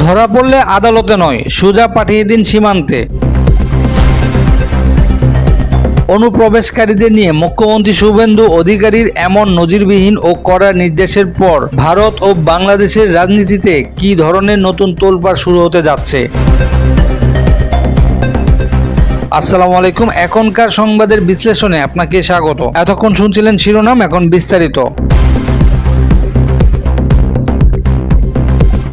ধরা পড়লে আদালতে নয়, সোজা পাঠিয়ে দিন সীমান্তে। অনুপ্রবেশকারীদের নিয়ে মুখ্যমন্ত্রী শুভেন্দু অধিকারীর এমন নজিরবিহীন ও কড়া নির্দেশের পর ভারত ও বাংলাদেশের রাজনীতিতে কী ধরনের নতুন তোলপাড় শুরু হতে যাচ্ছে? আসসালামু আলাইকুম। এখনকার সংবাদের বিশ্লেষণে আপনাকে স্বাগত। এতক্ষণ শুনছিলেন শিরোনাম, এখন বিস্তারিত।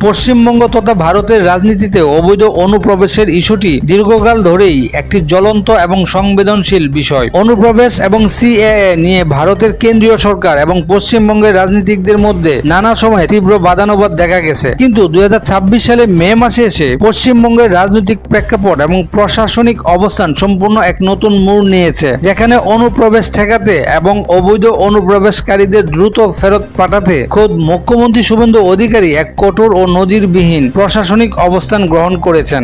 পশ্চিমবঙ্গ তথা ভারতের রাজনীতিতে অবৈধ অনুপ্রবেশের ইস্যুটি দীর্ঘকাল ধরেই একটি জ্বলন্ত এবং সংবেদনশীল বিষয়। অনুপ্রবেশ এবং সিএএ নিয়ে ভারতের কেন্দ্রীয় সরকার এবং পশ্চিমবঙ্গের রাজনীতিকদের মধ্যে নানা সময় তীব্র বাদানুবাদ দেখা গেছে, কিন্তু 2026 সালে মে মাসে এসে পশ্চিমবঙ্গের রাজনৈতিক প্রেক্ষাপট এবং প্রশাসনিক অবস্থান সম্পূর্ণ এক নতুন মোড় নিয়েছে, যেখানে অনুপ্রবেশ ঠেকাতে এবং অবৈধ অনুপ্রবেশকারীদের দ্রুত ফেরত পাঠাতে খোদ মুখ্যমন্ত্রী শুভেন্দু অধিকারী এক কঠোর ও নজিরবিহীন প্রশাসনিক অবস্থান গ্রহণ করেছেন।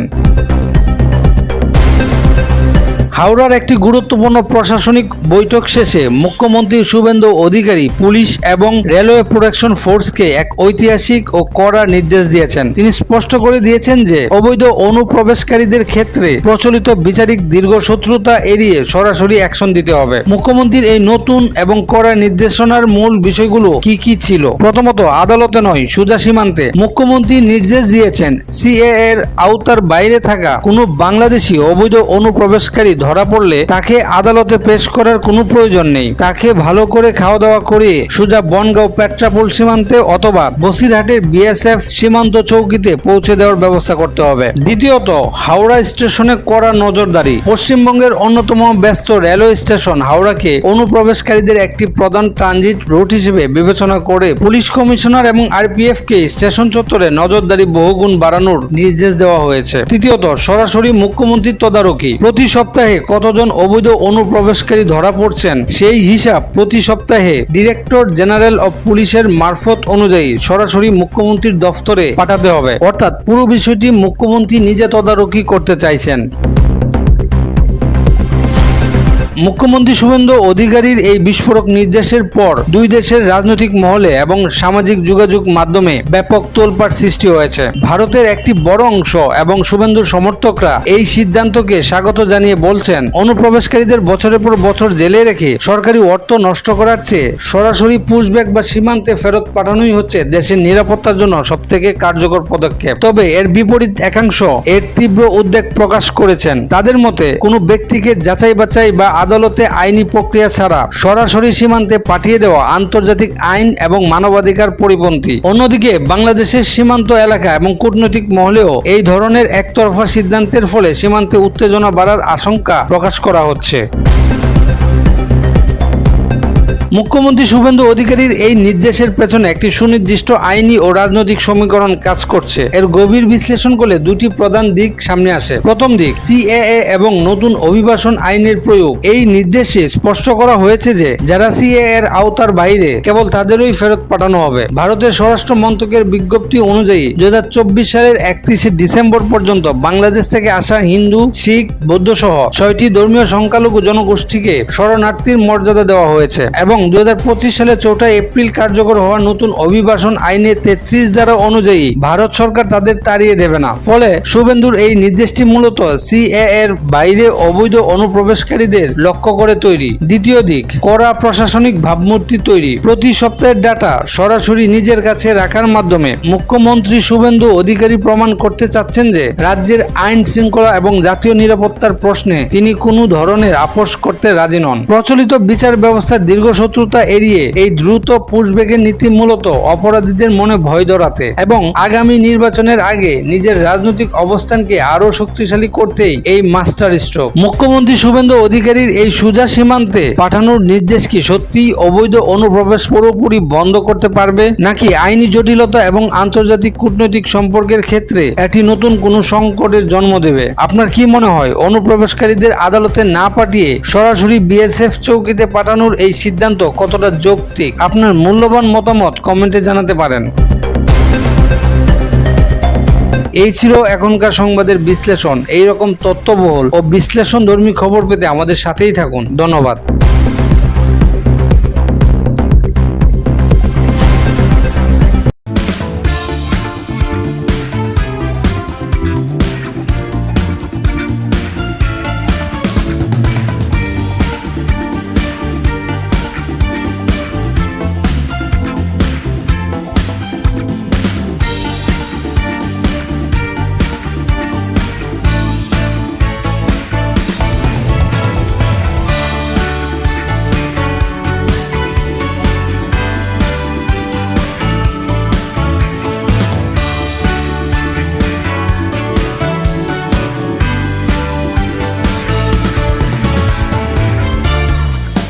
হাওড়ার একটি গুরুত্বপূর্ণ প্রশাসনিক বৈঠক শেষে মুখ্যমন্ত্রী শুভেন্দু অধিকারী পুলিশ এবং রেলওয়ে প্রোটেকশন ফোর্সকে এক ঐতিহাসিক ও কড়া নির্দেশ দিয়েছেন। তিনি স্পষ্ট করে দিয়েছেন যে অবৈধ অনুপ্রবেশকারীদের ক্ষেত্রে প্রচলিত বিচারিক দীর্ঘসূত্রতা এড়িয়ে সরাসরি অ্যাকশন দিতে হবে। মুখ্যমন্ত্রীর এই নতুন এবং কড়া নির্দেশনার মূল বিষয়গুলো কি কি ছিল? প্রথমত, আদালতে নয়, সোজা সীমান্তে। মুখ্যমন্ত্রী নির্দেশ দিয়েছেন সিএএ এর আওতার বাইরে থাকা কোনো বাংলাদেশি অবৈধ অনুপ্রবেশকারী ধরা পড়লে তাকে আদালতে পেশ করার কোনো প্রয়োজন নেই। তাকে ভালো করে খাওয়া দাওয়া করে সোজা বনগাঁও পেট্রাপোল সীমান্তে অথবা বসিরহাটের বিএসএফ সীমান্ত চৌকিতে পৌঁছে দেওয়ার ব্যবস্থা করতে হবে। দ্বিতীয়ত, হাওড়া স্টেশনে কড়া নজরদারি। পশ্চিমবঙ্গের অন্যতম ব্যস্ত রেলওয়ে স্টেশন হাওড়াকে অনুপ্রবেশকারীদের একটি প্রধান ট্রানজিট রুট হিসেবে বিবেচনা করে পুলিশ কমিশনার এবং আরপিএফ কে স্টেশন চত্বরে নজরদারি বহুগুণ বাড়ানোর নির্দেশ দেওয়া হয়েছে। তৃতীয়ত, সরাসরি মুখ্যমন্ত্রীর তদারকি। প্রতি সপ্তাহে কতজন অবৈধ অনুপ্রবেশকারী ধরা পড়ছেন সেই হিসাব প্রতি সপ্তাহে ডিরেক্টর জেনারেল অব পুলিশের মারফত অনুযায়ী সরাসরি মুখ্যমন্ত্রীর দফতরে পাঠাতে হবে। অর্থাৎ পুরো বিষয়টি মুখ্যমন্ত্রী নিজে তদারকি করতে চাইছেন। মুখ্যমন্ত্রী শুভেন্দু অধিকারীর এই বিস্ফোরক নির্দেশের পর দুই দেশের রাজনৈতিক মহলে এবং সামাজিক যোগাযোগ মাধ্যমে ব্যাপক তোলপাড় সৃষ্টি হয়েছে। ভারতের একটি বড় অংশ এবং শুভেন্দুর সমর্থকরা এই সিদ্ধান্তকে স্বাগত জানিয়ে বলছেন, অনুপ্রবেশকারীদের বছরের পর বছর জেলে রেখে সরকারি অর্থ নষ্ট করার চেয়ে সরাসরি পুশব্যাক বা সীমান্তে ফেরত পাঠানোই হচ্ছে দেশের নিরাপত্তার জন্য সবথেকে কার্যকর পদক্ষেপ। তবে এর বিপরীত একাংশ এর তীব্র উদ্বেগ প্রকাশ করেছেন। তাদের মতে, কোনো ব্যক্তিকে যাচাই বাছাই বা আদালতে আইনি প্রক্রিয়া ছাড়া সরাসরি সীমান্তে পাঠিয়ে দেওয়া আন্তর্জাতিক আইন এবং মানবাধিকার পরিপন্থী। অন্যদিকে বাংলাদেশের সীমান্ত এলাকা এবং কূটনৈতিক মহলেও এই ধরনের একতরফা সিদ্ধান্তের ফলে সীমান্তে উত্তেজনা বাড়ার আশঙ্কা প্রকাশ করা হচ্ছে। মুখ্যমন্ত্রী শুভেন্দু অধিকারীর এই নির্দেশের পেছনে একটি সুনির্দিষ্ট আইনি ও রাজনৈতিক সমীকরণ কাজ করছে। এর গভীর বিশ্লেষণ করলে দুটি প্রধান দিক সামনে আসে। প্রথম দিক, সিএএ এবং নতুন অভিবাসন আইনের প্রয়োগ। এই নির্দেশে স্পষ্ট করা হয়েছে যে যারা সিএএ এর আওতার বাইরে কেবল তাদেরই ফেরত পাঠানো হবে। ভারতের স্বরাষ্ট্র মন্ত্রকের বিজ্ঞপ্তি অনুযায়ী 2024 সালের 31 ডিসেম্বর পর্যন্ত বাংলাদেশ থেকে আসা হিন্দু, শিখ, বৌদ্ধ সহ 6টি ধর্মীয় সংখ্যালঘু জনগোষ্ঠীকে শরণার্থীর মর্যাদা দেওয়া হয়েছে এবং 2025 সালে 4 এপ্রিল কার্যকর হওয়া নতুন অভিবাসন আইনের 33 ধারা অনুযায়ী ভারত সরকার তাদের তাড়িয়ে দেবে না। ফলে শুভেন্দুর এই নির্দেশটি মূলত সিএএ এর বাইরে অবৈধ অনুপ্রবেশকারীদের লক্ষ্য করে তৈরি। দ্বিতীয় দিক, কড়া প্রশাসনিক ভাবমূর্তি তৈরি। প্রতি সপ্তাহের ডাটা সরাসরি নিজের কাছে রাখার মাধ্যমে মুখ্যমন্ত্রী শুভেন্দু অধিকারী প্রমাণ করতে চাচ্ছেন যে রাজ্যের আইন শৃঙ্খলা এবং জাতীয় নিরাপত্তার প্রশ্নে তিনি কোনো ধরনের আপোষ করতে রাজি নন। প্রচলিত বিচার ব্যবস্থার দীর্ঘসূত্রতা এড়িয়ে এই দ্রুত পুশব্যাকের নীতি মূলত অপরাধীদের মনে ভয় ধরাতে এবং আগামী নির্বাচনের আগে নিজের রাজনৈতিক অবস্থানকে আরো শক্তিশালী করতেই এই মাস্টার স্ট্রোক। মুখ্যমন্ত্রী শুভেন্দু অধিকারীর এই সোজা সীমান্তে পাঠানোর নির্দেশ কি সত্যিই অবৈধ অনুপ্রবেশ পুরোপুরি বন্ধ করতে পারবে, নাকি আইনি জটিলতা এবং আন্তর্জাতিক কূটনৈতিক সম্পর্কের ক্ষেত্রে এটি নতুন কোনো সংকটের জন্ম দেবে? আপনার কি মনে হয়, অনুপ্রবেশকারীদের আদালতে না পাঠিয়ে সরাসরি বিএসএফ চৌকিতে পাঠানোর এই সিদ্ধান্ত কতটা যৌক্তিক? আপনার মূল্যবান মতামত কমেন্টে জানাতে পারেন। এই ছিল এখনকার সংবাদের বিশ্লেষণ। এই রকম তথ্যবহুল ও বিশ্লেষণধর্মী খবর পেতে আমাদের সাথেই থাকুন। ধন্যবাদ।